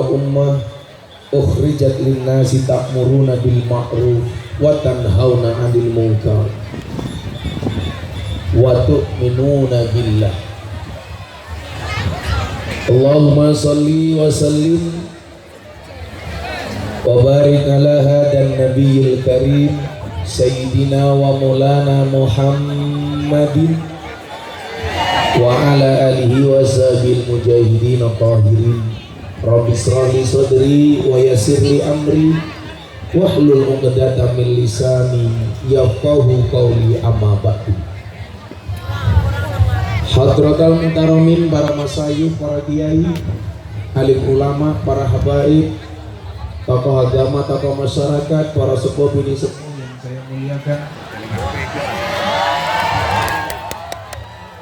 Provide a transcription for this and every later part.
ummah ukhrijat linnasi ta'muruna bil ma'ruf wa tanhauna 'anil munkar wa tu'minuna billah. Allahumma shalli wa sallim wa barik ala hadan nabiyil karim sayyidina wa maulana Muhammadin wa ala alihi wa sahbihi mujahidin tahirin. Rabbi shrah li sadri wa yassir li amri wahlul 'uqdatam min lisani yafqahu qawli, amma ba'du. Hadratal mukarramin, para masyayikh, para kiai, alim ulama, para habaib, tokoh agama, tokoh masyarakat, para sepuh bini sepuh yang saya muliakan,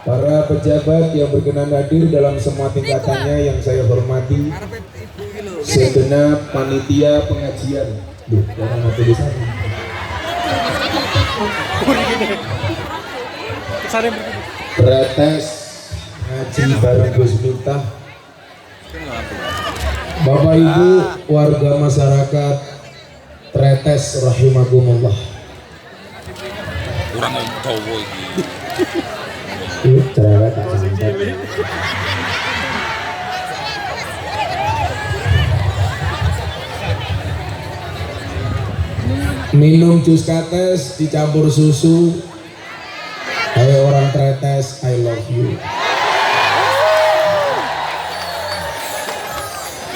para pejabat yang berkenan hadir dalam semua tingkatannya yang saya hormati, segenap panitia pengajian. Duh, jangan ada di sana. Tretes ngaji bareng Gus Miftah, Bapak Ibu warga masyarakat Tretes rahimakumullah. Kurang tahu iki. Cerewet tak santet. Minum jus kates dicampur susu. Hai orang Tretes, I love you.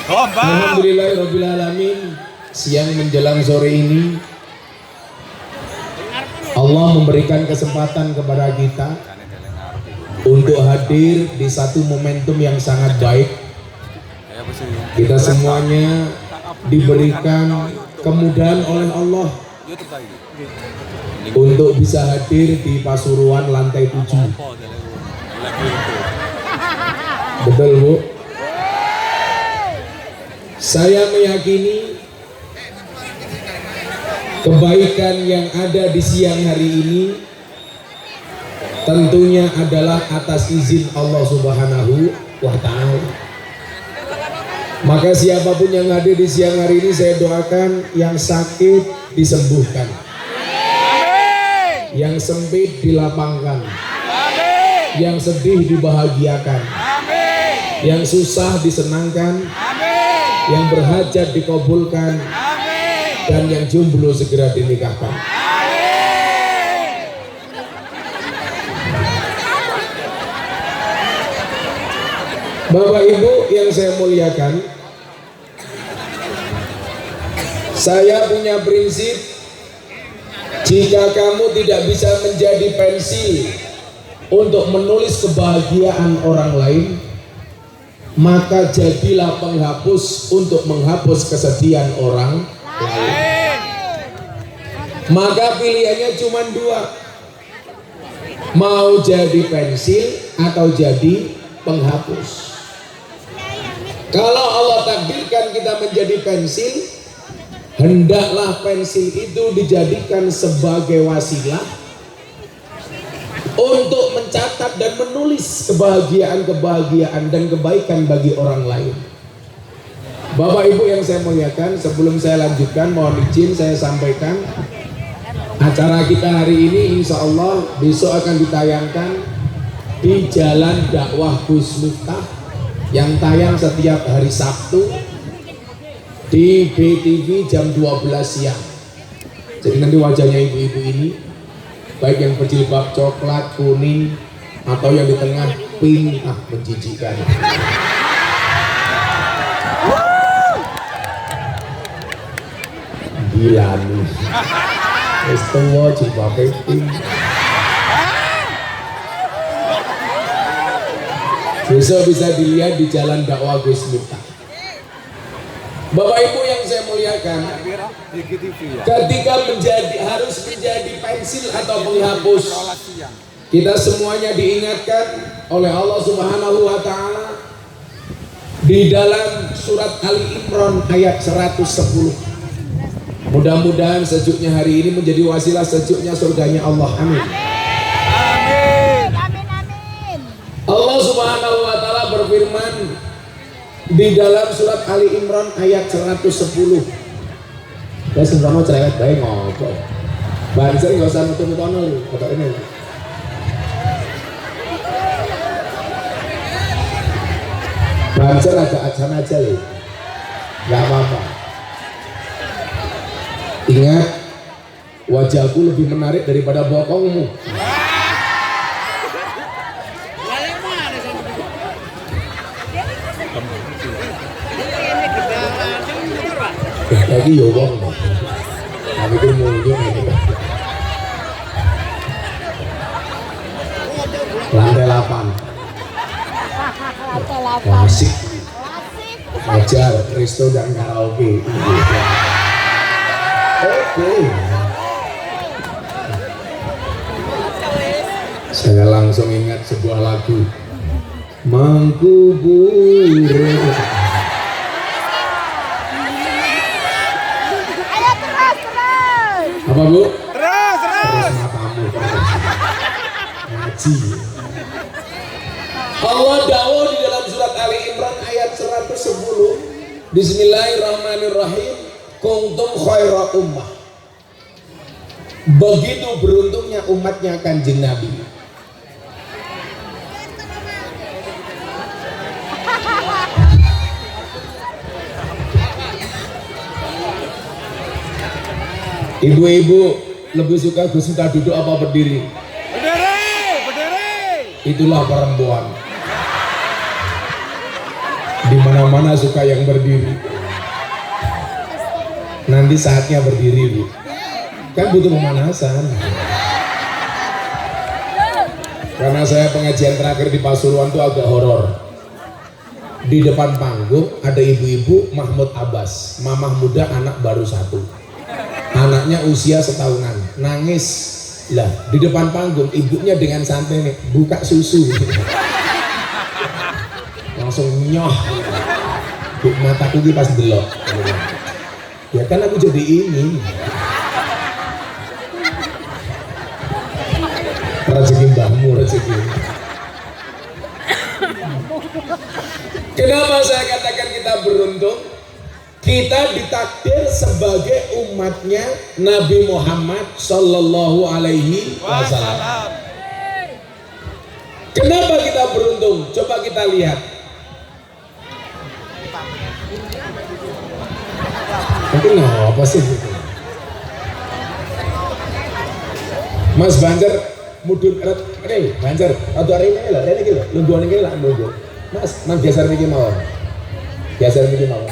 Alhamdulillahirabbil alamin. Siang menjelang sore ini Allah memberikan kesempatan kepada kita untuk hadir di satu momentum yang sangat baik. Kita semuanya diberikan kemudahan oleh Allah untuk bisa hadir di Pasuruan lantai 7. Betul, Bu? Saya meyakini kebaikan yang ada di siang hari ini tentunya adalah atas izin Allah Subhanahu wa ta'ala. Maka siapapun yang hadir di siang hari ini, saya doakan yang sakit disembuhkan, yang sempit dilapangkan, yang sedih dibahagiakan, yang susah disenangkan, yang berhajat dikabulkan, dan yang jomblo segera dinikahkan. Bapak Ibu yang saya muliakan, saya punya prinsip, jika kamu tidak bisa menjadi pensil untuk menulis kebahagiaan orang lain, maka jadilah penghapus untuk menghapus kesedihan orang lain. Maka pilihannya cuma dua, mau jadi pensil atau jadi penghapus. Kalau Allah takdirkan kita menjadi pensil, hendaklah pensil itu dijadikan sebagai wasilah untuk mencatat dan menulis kebahagiaan-kebahagiaan dan kebaikan bagi orang lain. Bapak Ibu yang saya muliakan, sebelum saya lanjutkan, mohon izin saya sampaikan acara kita hari ini insya Allah besok akan ditayangkan di Jalan Dakwah Gus Miftah yang tayang setiap hari Sabtu di BTV jam 12 siang. Jadi nanti wajahnya ibu-ibu ini, baik yang berjilbab coklat, kuning, atau yang di tengah pink, menjijikan. Gila nih, istiwa jilbabnya pink. Besok bisa dilihat di Jalan Dakwah Gus Miftah. Bapak Ibu yang saya muliakan, ketika harus menjadi pensil atau penghapus, kita semuanya diingatkan oleh Allah Subhanahu wa ta'ala di dalam surat Ali Imran ayat 110. Mudah-mudahan sejuknya hari ini menjadi wasilah sejuknya surganya Allah. Amin. Allah Subhanahu wa ta'ala berfirman, Di dalam surat Ali Imran ayat 110. Ya sama cerewet bae ngopo. Banser enggak usah nutu-nutono lho, foto ini. Banser agak acan aja lho. Enggak apa-apa. Ingat, wajahku lebih menarik daripada bokongmu. Lagi yo wong. Tapi itu mungkin ini. Lantai 8. Klasik. Ajar Risto dan karaoke. Oke. Saya langsung ingat sebuah lagu. Mengkubur. Apa bu? Terus matamu. Ngaji. Allah dawuh di dalam surat Ali Imran ayat 110. Bismillahirrahmanirrahim. Kuntum khaira ummah. Begitu beruntungnya umatnya Kanjeng Nabi. Ibu-ibu lebih suka Gus Miftah duduk apa berdiri? Berdiri. Itulah perempuan. Di mana-mana suka yang berdiri. Nanti saatnya berdiri, Bu. Kan butuh pemanasan. Karena saya pengajian terakhir di Pasuruan itu agak horor. Di depan panggung ada ibu-ibu Mahmud Abbas, mamah muda anak baru 1. Anaknya usia setahunan, nangis lah di depan panggung. Ibunya dengan santai nih buka susu, langsung nyoh. Mataku ini pas delok, ya kan aku jadi ini rezeki mbahmu, rezeki. Kenapa saya katakan kita beruntung? Kita ditakdir sebagai umatnya Nabi Muhammad Sallallahu Alaihi Wasallam. Kenapa kita beruntung? Coba kita lihat. Tapi apa sih? Mas Banjar mudun Banjar atau hari ini lah, ini gitu, lungguan ini lah, lungguan. Mas geser ini mau, geser ini mau.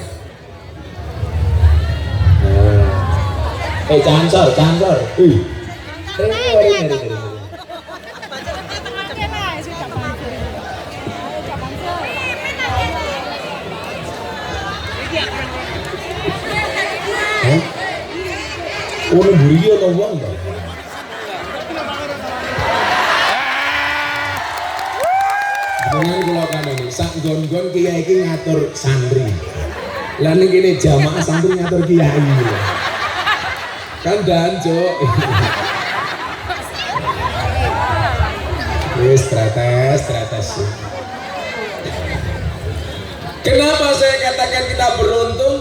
Cancor. Ini. Oh, buriya atau uang enggak? Dengan kalau kamu ini, sak gon-gon kiai ini ngatur santri. Lalu gini jamaah santri ngatur kiai. Kan danjo. Wis tretes. Kenapa saya katakan kita beruntung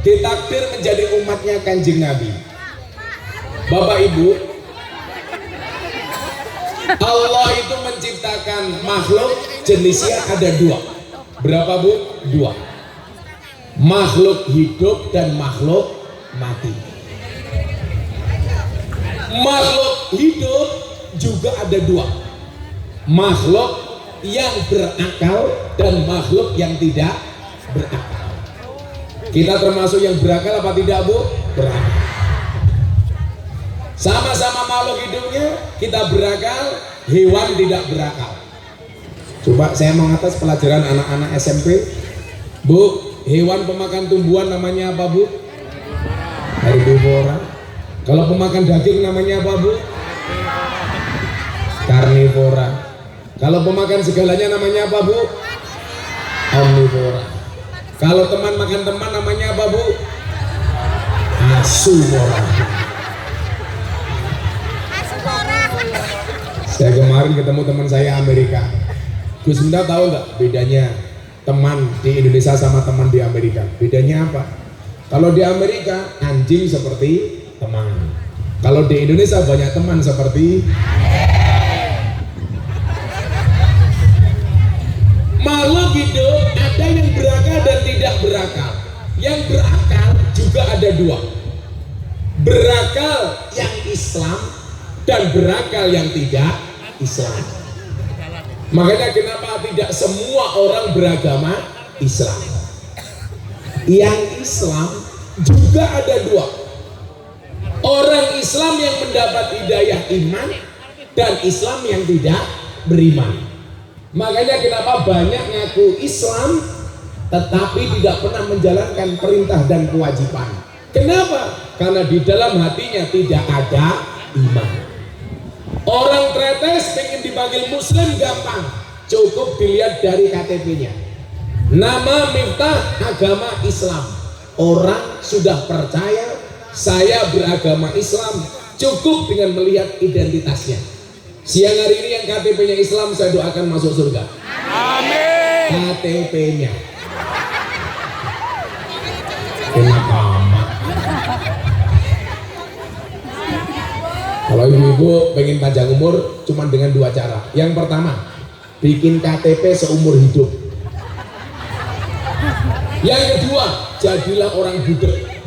ditakdir menjadi umatnya Kanjeng Nabi? Bapak Ibu, Allah itu menciptakan makhluk jenisnya ada 2. Berapa Bu? 2. Makhluk hidup dan makhluk mati. Makhluk hidup juga ada 2. Makhluk yang berakal dan makhluk yang tidak berakal. Kita termasuk yang berakal apa tidak Bu? Berakal. Sama-sama makhluk hidupnya kita berakal, hewan tidak berakal. Coba saya mau atas pelajaran anak-anak SMP. Bu, hewan pemakan tumbuhan namanya apa Bu? Herbivora. Kalau pemakan daging namanya apa Bu? Karnivora. Kalau pemakan segalanya namanya apa Bu? Omnivora. Kalau teman makan teman namanya apa Bu? Asuvora. Saya kemarin ketemu teman saya Amerika. Gus Miftah tahu nggak bedanya teman di Indonesia sama teman di Amerika. Bedanya apa? Kalau di Amerika anjing seperti teman. Kalau di Indonesia banyak teman seperti makhluk hidup. Ada yang berakal dan tidak berakal. Yang berakal juga ada dua. Berakal yang Islam dan berakal yang tidak Islam. Makanya kenapa tidak semua orang beragama Islam. Yang Islam juga ada dua. Orang Islam yang mendapat hidayah iman dan Islam yang tidak beriman. Makanya kenapa banyak ngaku Islam tetapi tidak pernah menjalankan perintah dan kewajiban. Kenapa? Karena di dalam hatinya tidak ada iman. Orang tretes pengen dipanggil muslim gampang, cukup dilihat dari KTP-nya. Nama, miftah, agama Islam. Orang sudah percaya saya beragama Islam, cukup dengan melihat identitasnya. Siang hari ini yang KTP-nya Islam saya doakan masuk surga. Amin. KTP-nya. Kenapa amat? Kalau ibu-ibu pengen panjang umur, cuma dengan dua cara. Yang pertama, bikin KTP seumur hidup. Yang kedua, jadilah orang budek.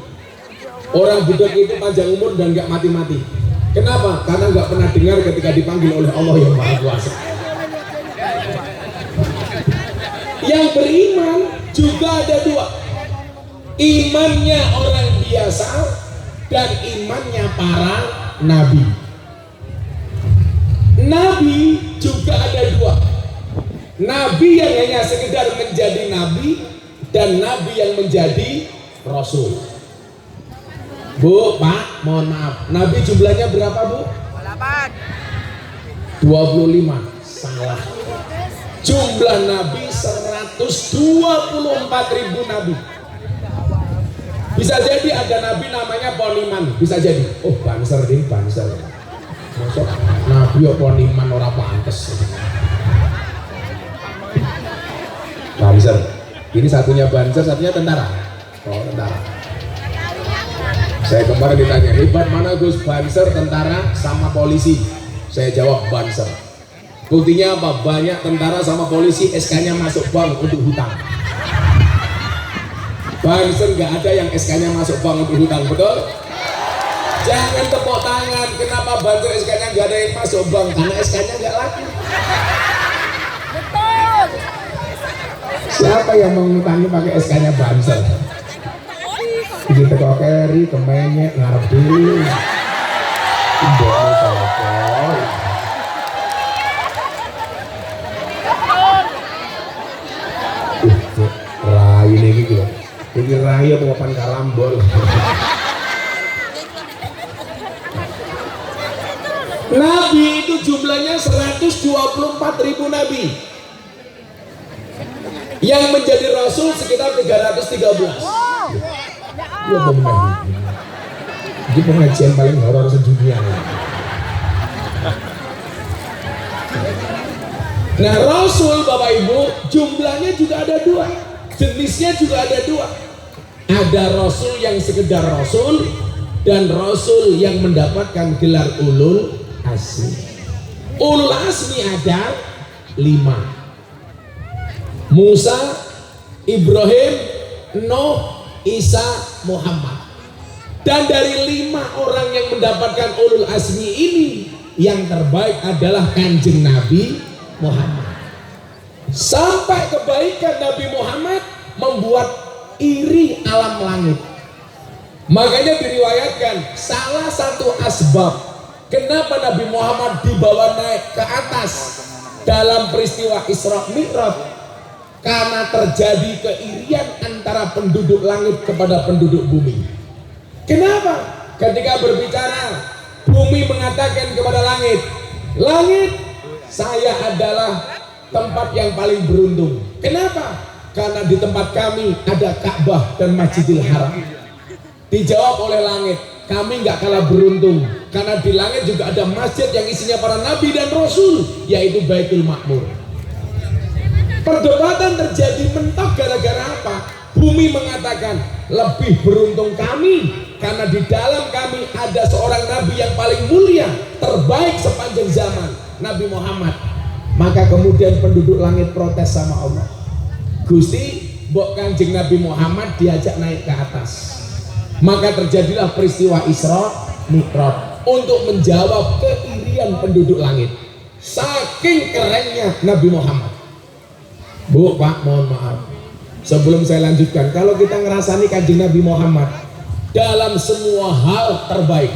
Orang budek itu panjang umur dan gak mati-mati. Kenapa? Karena gak pernah dengar ketika dipanggil oleh Allah yang Maha Kuasa. Yang beriman juga ada dua. Imannya orang biasa dan imannya para nabi. Nabi juga ada dua. Nabi yang hanya sekedar menjadi nabi dan nabi yang menjadi rasul. Bu, Pak, mohon maaf. Nabi jumlahnya berapa, Bu? 8. 25. Salah. Jumlah nabi 124.000 nabi. Bisa jadi ada nabi namanya Poniman, bisa jadi. Oh, Banser ini Banser. Masuk nabi ya Poniman ora pantes. Banser. Ini satunya Banser, satunya tentara. Oh, tentara. Saya kemarin ditanya, hebat mana Gus? Banser, tentara sama polisi. Saya jawab Banser. Buktinya apa? Banyak tentara sama polisi SK-nya masuk bank untuk hutang. Banser nggak ada yang SK-nya masuk bank untuk hutang, betul? Jangan tepuk tangan. Kenapa Banser SK-nya nggak ada yang masuk bank? Karena SK-nya nggak laku. Betul. Siapa yang mengutangi pakai SK-nya Banser? Jadi teko keri, kemenyek, ngarep dulu. Indonesia cokol. Rai ini gitu. Ini rai apa papan karambol. Nabi itu jumlahnya 124.000 nabi. Yang menjadi rasul sekitar 313. Ya benar. Ini pengajian paling horor sedunia. Nah, rasul Bapak Ibu jumlahnya juga ada dua, jenisnya juga ada dua. Ada rasul yang sekedar rasul dan rasul yang mendapatkan gelar ulul azmi. Ulul azmi ada 5. Musa, Ibrahim, Nuh, Isa, Muhammad. Dan dari 5 orang yang mendapatkan ulul azmi ini, yang terbaik adalah Kanjeng Nabi Muhammad. Sampai kebaikan Nabi Muhammad membuat iri alam langit. Makanya diriwayatkan salah satu asbab kenapa Nabi Muhammad dibawa naik ke atas dalam peristiwa Isra Mi'raj, karena terjadi keirian antara penduduk langit kepada penduduk bumi. Kenapa? Ketika berbicara, bumi mengatakan kepada langit, langit, saya adalah tempat yang paling beruntung. Kenapa? Karena di tempat kami ada Ka'bah dan Masjidil Haram. Dijawab oleh langit, kami nggak kalah beruntung, karena di langit juga ada masjid yang isinya para nabi dan rasul, yaitu Baitul Ma'mur. Perdebatan terjadi mentok gara-gara apa? Bumi mengatakan lebih beruntung kami karena di dalam kami ada seorang nabi yang paling mulia, terbaik sepanjang zaman, Nabi Muhammad. Maka kemudian penduduk langit protes sama Allah. Gusti, mbok Kanjeng Nabi Muhammad diajak naik ke atas. Maka terjadilah peristiwa Isra Mi'raj untuk menjawab keirian penduduk langit. Saking kerennya Nabi Muhammad. Bu, Pak, mohon maaf. Sebelum saya lanjutkan, kalau kita ngerasani Kanjeng Nabi Muhammad dalam semua hal terbaik,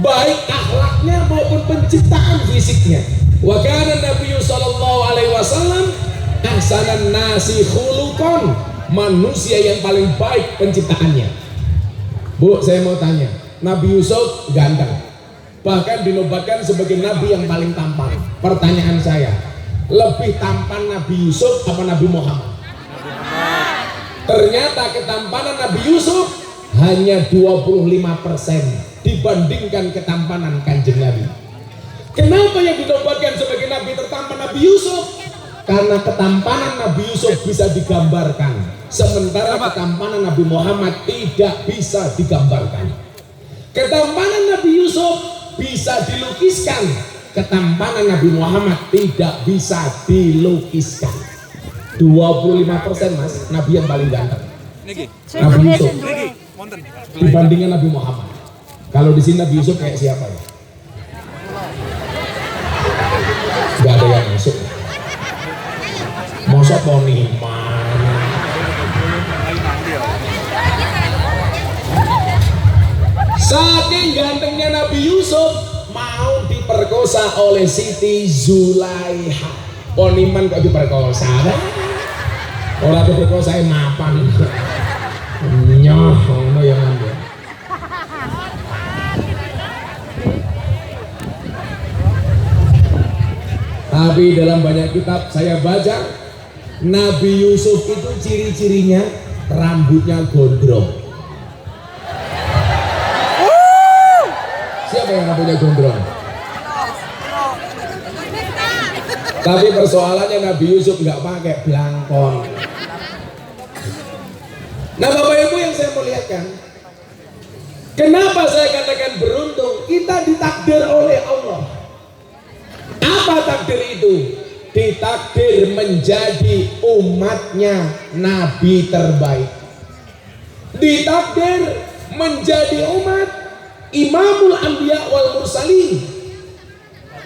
baik akhlaknya maupun penciptaan fisiknya. Wa kana Nabiyyu sallallahu alaihi wasallam ahsanan nasi khuluqan, manusia yang paling baik penciptaannya. Bu, saya mau tanya, Nabi Yusuf ganteng, bahkan dinobatkan sebagai nabi yang paling tampan. Pertanyaan saya, lebih tampan Nabi Yusuf apa Nabi Muhammad? Ternyata ketampanan Nabi Yusuf hanya 25% dibandingkan ketampanan Kanjeng Nabi. Kenapa yang dinobatkan sebagai nabi tertampan Nabi Yusuf? Karena ketampanan Nabi Yusuf bisa digambarkan, sementara ketampanan Nabi Muhammad tidak bisa digambarkan. Ketampanan Nabi Yusuf bisa dilukiskan, ketampanan Nabi Muhammad tidak bisa dilukiskan. 25% Mas, Nabi yang paling ganteng. Nabi Yusuf dibandingkan Nabi Muhammad. Kalau di sini Nabi Yusuf kayak siapa ya? Gak ada yang masuk. Masa Poniman. Saking gantengnya Nabi Yusuf mau diperkosa oleh Siti Zulaiha. Poniman kok diperkosa? Orang diperkosa mapan. Nyoh, ngono yang ngambil. Tapi dalam banyak kitab saya baca, Nabi Yusuf itu ciri-cirinya rambutnya gondrong. Siapa yang rambutnya gondrong? Tapi persoalannya Nabi Yusuf nggak pakai belangkon. Nah, Bapak Ibu yang saya muliakan, kenapa saya katakan beruntung? Kita ditakdir oleh Allah. Apa takdir itu? Ditakdir menjadi umatnya Nabi terbaik. Ditakdir menjadi umat Imamul Anbiya wal Mursalin,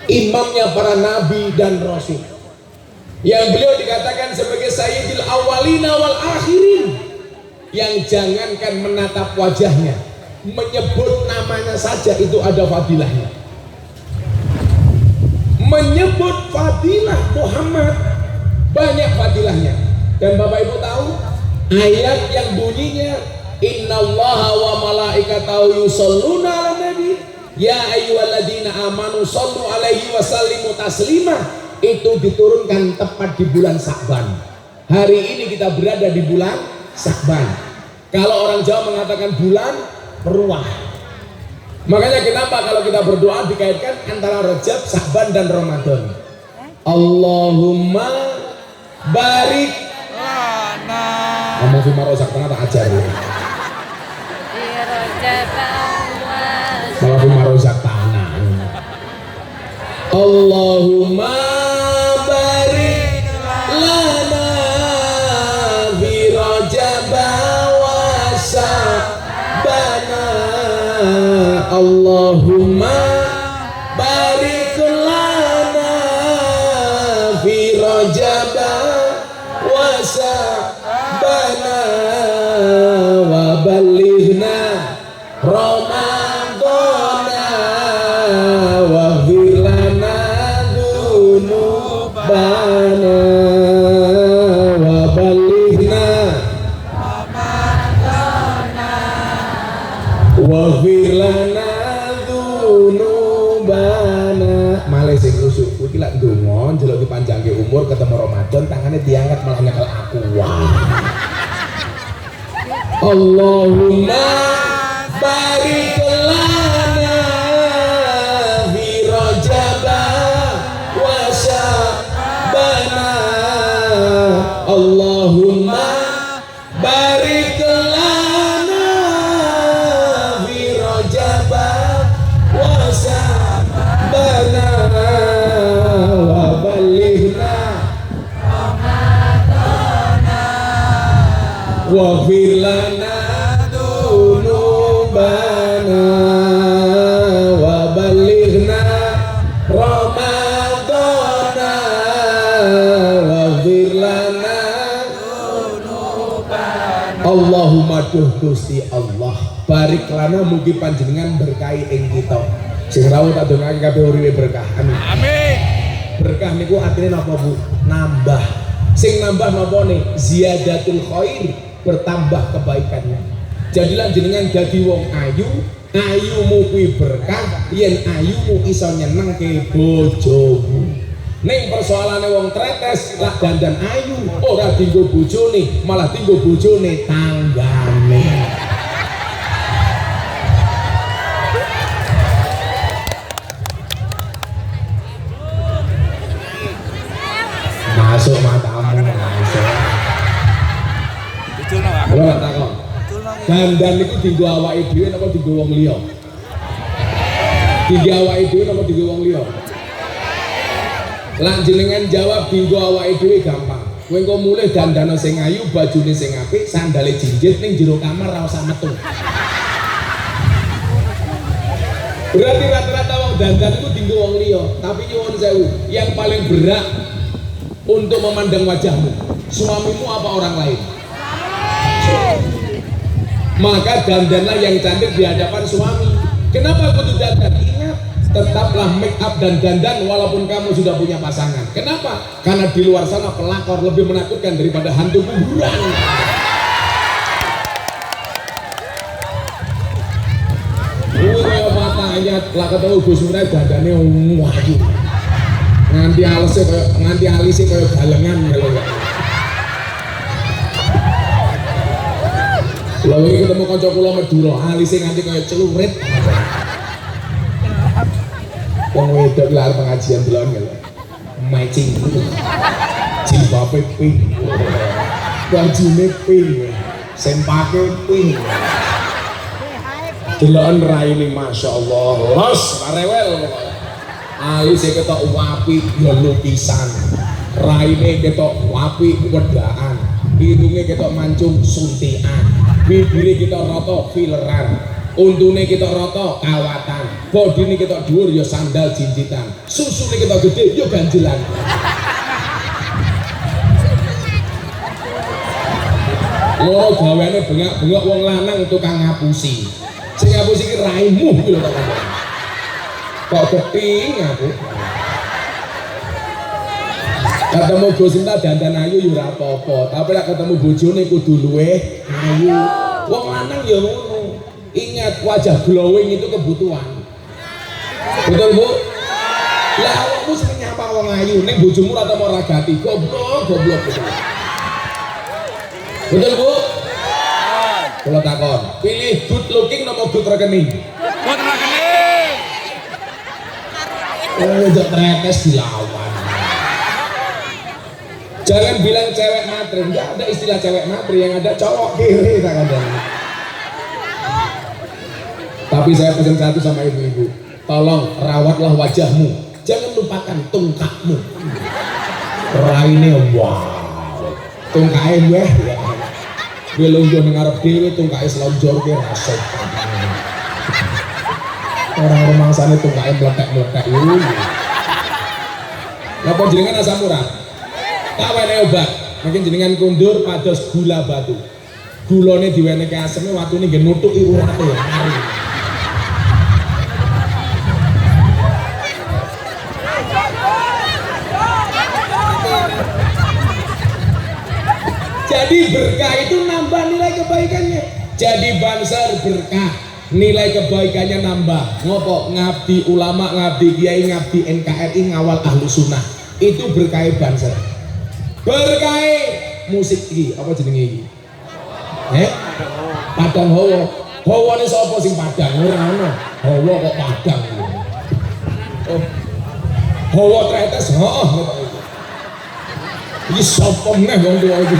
imamnya para nabi dan rasul, yang beliau dikatakan sebagai Sayyidil Awwalina wal Akhirin, yang jangankan menatap wajahnya, menyebut namanya saja itu ada fadilahnya. Menyebut fadilah Muhammad banyak fadilahnya. Dan Bapak Ibu tahu ayat yang bunyinya innallaha wa malaikatahu yusholluna 'alan nabi ya ayyuhalladzina amanu shollu alaihi wa sallimu taslima, itu diturunkan tepat di bulan Sya'ban. Hari ini kita berada di bulan Sya'ban. Kalau orang Jawa mengatakan bulan peruah. Makanya kenapa kalau kita berdoa dikaitkan antara Rajab, Sya'ban dan Ramadan. Allahumma barik lana. Ngomong firman rosak tanah tak ajar ya. Malah firman rosak tanah. Allahumma barik lana fi Rajab wa Sya'bana. Allahumma barik lana fi Rajab wa Sya'bana wa balighna Ramadana wa ghfir lana dzunubana wa balighna Ramadana wa ghfir lana dzunubana. Male sing usuk kuwi lak ndonga njaluk dipanjangke umur ketemu Ramadan, tangannya diangkat malah nyekel aku. Wah. Allahumma barik lana fi Rajab wa Sya'bana Allahumma barik lana fi Rajab wa Sya'ban wa balighna wa fir lana dunubana wa balighna Ramadana wa fir lana dunubana. Allahumma duh Gusti Allah barik lana mugi panjenengan berkahi ing kita. Sing rawuh tak dongake kabeh uripe berkah. Amin. Berkah niku artine napa Bu? Nambah. Sing nambah napa nih? Ziyadatul khair, bertambah kebaikannya. Jadilah jenengan dadi wong ayu, ayumu kuwi berkah, yen ayumu iso nyenengke bojomu. Ning persoalane wong tretes lak dandan ayu, ora dienggo bojone, malah dienggo bojone tanggane. Masuk matamu, masuk. Ora takon. Dandan niku dienggo awake dhewe napa dienggo wong liya? Dienggo awake dhewe napa dienggo wong liya? Lah jenengan jawab dienggo awake dhewe gampang. Kowe engko mulih dandana sing ayu, bajune sing apik, sandale jinjit ning jero kamar ra usah metu. Berarti rata-rata wong dandan itu dienggo wong liya, tapi nyuwun sewu, yang paling berat untuk memandang wajahmu, suamimu apa orang lain? Maka dandanlah yang cantik di hadapan suami. Kenapa kudu dandan? Ingat, tetaplah make up dan dandan walaupun kamu sudah punya pasangan. Kenapa? Karena di luar sana pelakor lebih menakutkan daripada hantu kuburan. Kaya mata ayat lah ketemu Gus Murai dandane wayu. Nganti alisnya kaya galengan kalau enggak. Lalu ini ketemu kanca kula Madura, alisnya nganti kaya celurit. Wong wedok lah pengajian delon lho. Matching. Jilbabe pink. Bajune pink. Sempake pink. Delon raine masyaallah. Los rewel. Alisnya ketok wapi ya lukisan, raine ketok wapi wedaan, hidungnya ketok mancung suntian, bibirnya ketok roto fileran, untune ketok roto kawatan, bodine ketok dhuwur ya sandal jinjitan, susune ketok gede ya ganjelan. Loro gaweane bengak-bengok wong lanang tukang ngapusi. Sing ngapusi ki raimu ki lho kok. Kok keping aku ketemu Gus Sinta dandan ayu ya ora apa-apa, tapi lek ketemu bojone kudu luwih ayu. Wong lanang ya ngono. Ingat, wajah glowing itu kebutuhan. Betul Bu? Lah awakmu sing nyapa wong ayu ning bojomu ora tau ragati, goblok. Betul Bu? Kalau takon, pilih good looking nomor good rekening. Good rekening. Untuk tretes dilawan. Jangan bilang cewek matri, enggak ada istilah cewek matri, yang ada cowok kiri tak ada. Tapi saya pesan satu sama ibu-ibu, tolong rawatlah wajahmu, jangan lupakan tungkakmu. Raine wow, tungkae weh, belungjo ngarep dhewe tungkae selonjor ke rasa. Orang rumangsane tungkae meletek-meletek iki. Napa jenengan asam urat? Tak wenehi obat. Mungkin jenengan kundur pados gula batu. Gulane diwenehke aseme watune nggih nutuki urate ya. Jadi berkah itu nambah nilai kebaikannya. Jadi Banser berkah, nilai kebaikannya nambah. Ngopo? Ngabdi ulama, ngabdi kiai, ngabdi NKRI, ngawal ahlu sunnah. Itu berkah Banser. Berkah musik iki, apa jenenge iki? Padang Hawa. Hawane sapa sing Padang? Ora ono. Hawa kok Padang. Oh. Hawa tretes, heeh. Iki sapa meneh wong tuwa iki.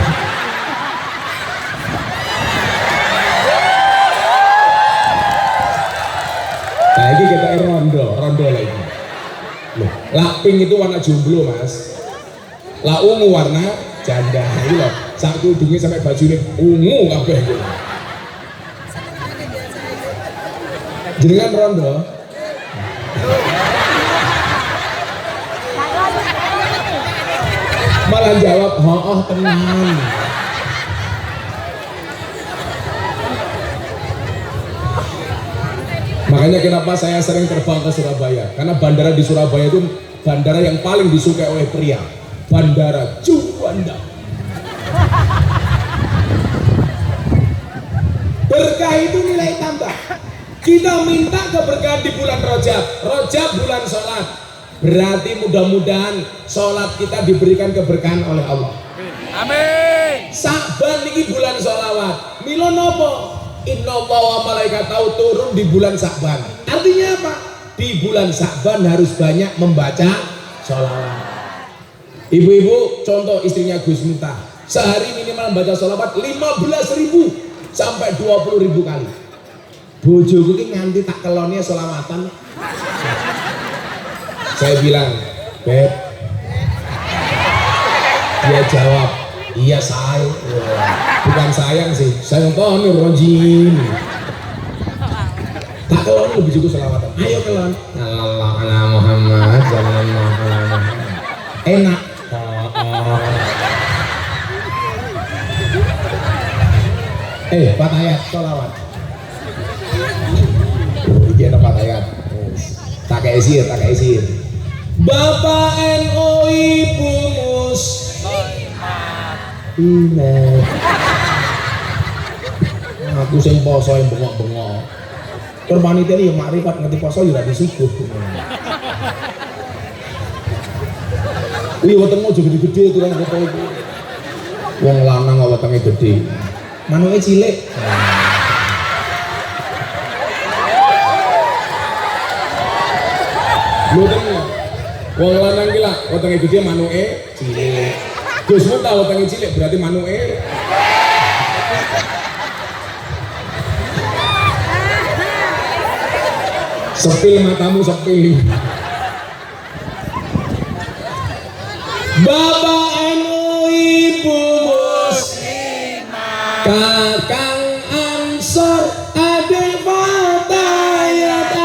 Nah iki kita rondo lagi. Loh, lah pink itu warna jomblo mas. Lah ungu warna janda. Iki lho, sak kudunge sampai bajune ungu kabeh. Jenengan rondo. Malah jawab, oh tenang. Makanya kenapa saya sering terbang ke Surabaya, karena bandara di Surabaya itu bandara yang paling disukai oleh pria, Bandara Juanda. Berkah itu nilai tambah. Kita minta keberkahan di bulan Rajab bulan sholat. Berarti mudah-mudahan sholat kita diberikan keberkahan oleh Allah. Amin. Sa'ban ini bulan sholawat. Milo nopo? Inna Allah wa malaikatahu turun di bulan Sa'ban. Artinya apa? Di bulan Sa'ban harus banyak membaca sholawat. Ibu-ibu, contoh istrinya Gus Miftah, sehari minimal membaca sholawat 15.000 sampai 20.000 kali. Bojoku ini nganti tak kelonnya sholawatan. Saya bilang, Beb. Dia jawab, iya say. Bukan sayang sih, sayang tonur rojim. Tak kelon lebih juga selawatan. Ayo kelon. Allah ala Muhammad, sallallahu ala Muhammad. Enak. Empat ayat selawat. Ini ada 4 ayat. Tak kayak sir. Bapak NU Ibu Muslimat. Aku sing poso yang bengok-bengok. Tur panitia iki yo makrifat ngerti poso yo ra disuguh. Kuwi wetengmu aja gede-gede tukang foto iku. Wong lanang kok wetenge gede. Manuke cilik. Lho tenan. Wong lanang ki lah wetenge gede manuke cilik. Gus Miftah wetenge cilik berarti manuke sepil matamu sepil. Bapak NU Ibu Muslimat, Kakang Ansor, Ade Fatayat,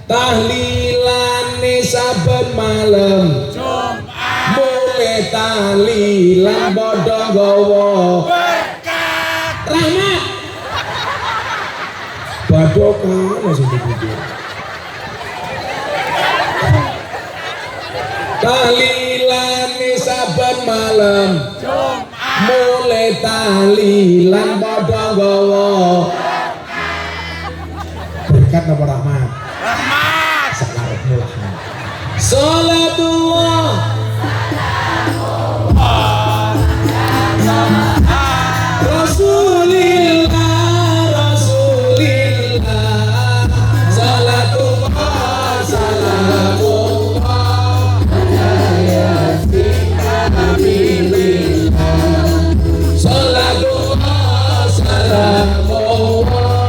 tahlilane saben malam Jumat, mulai tahlilan bodho gawa berkah rahmat badokan langsung dipikir. Tahlilane saben malam Jumat, mulai tahlilan bodho gawa berkat apa rahmat? Rahmat. Sakarepmu rahmat. Salatullah Rasulillah salatullah salamullah ala Rasulillah salatullah salamullah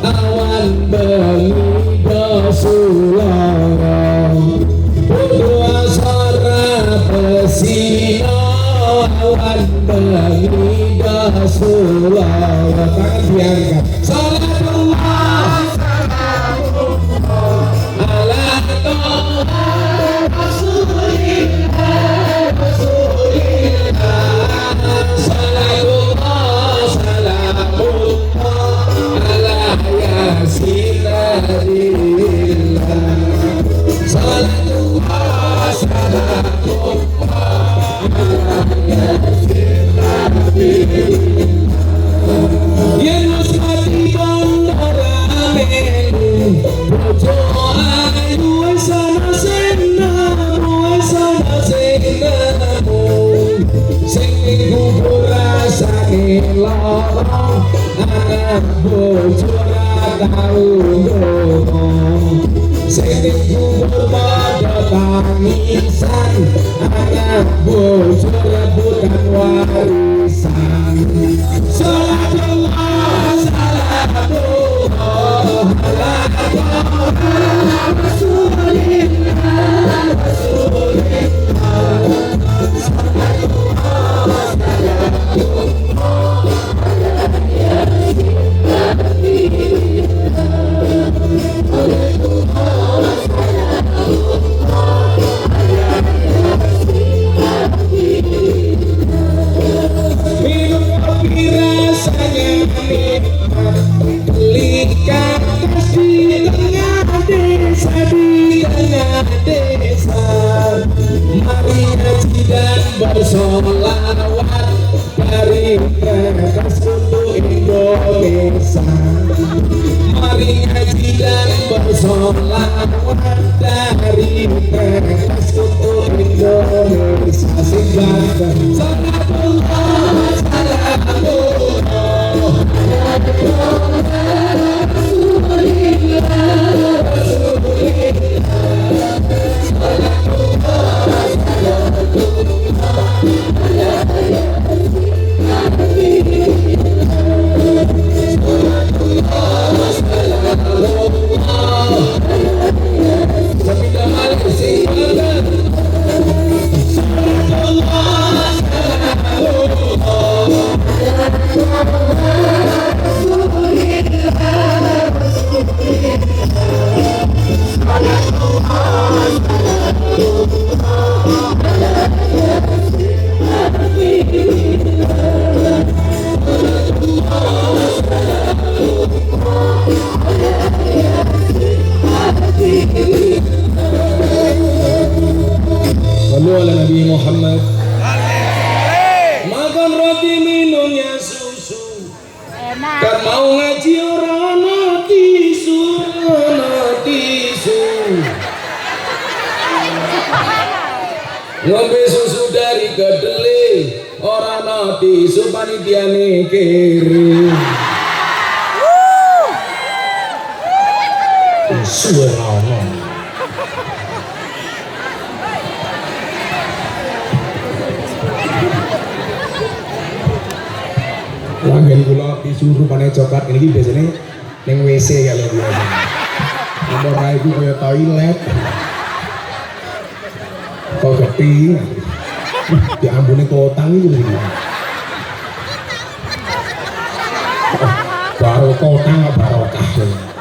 awan berlidah sulara berdua suara pesina awan berlidah sulara. Tangan diangkat. Salatullah ala Rasulillah salatullah salamullah Yasinillah salatullah salamullah Yasinillah. sing kubur rasane lara anak bojo ra tau ngomong sing kubur padha tangisan anak bojo rebutan warisan salatullah salamullah ala rasulillah bersolawat dari teras untuk Indonesia. Mari ngaji dan bersolawat dari teras untuk Indonesia. Singkat salatullah salamullah ala Nabi Muhammad. Makan roti minumnya susu. Kan mau ngaji orang tisu, tisu. Ngombe susu dari kedelai, orang tisu panitiane kiri. Suara Langgan kula disuruh panen coklat ini biasanya neng WC kalau biasa. Nomor itu kayak toilet. Kok geti? Diambune kotang itu nih. Baru kotang barokah.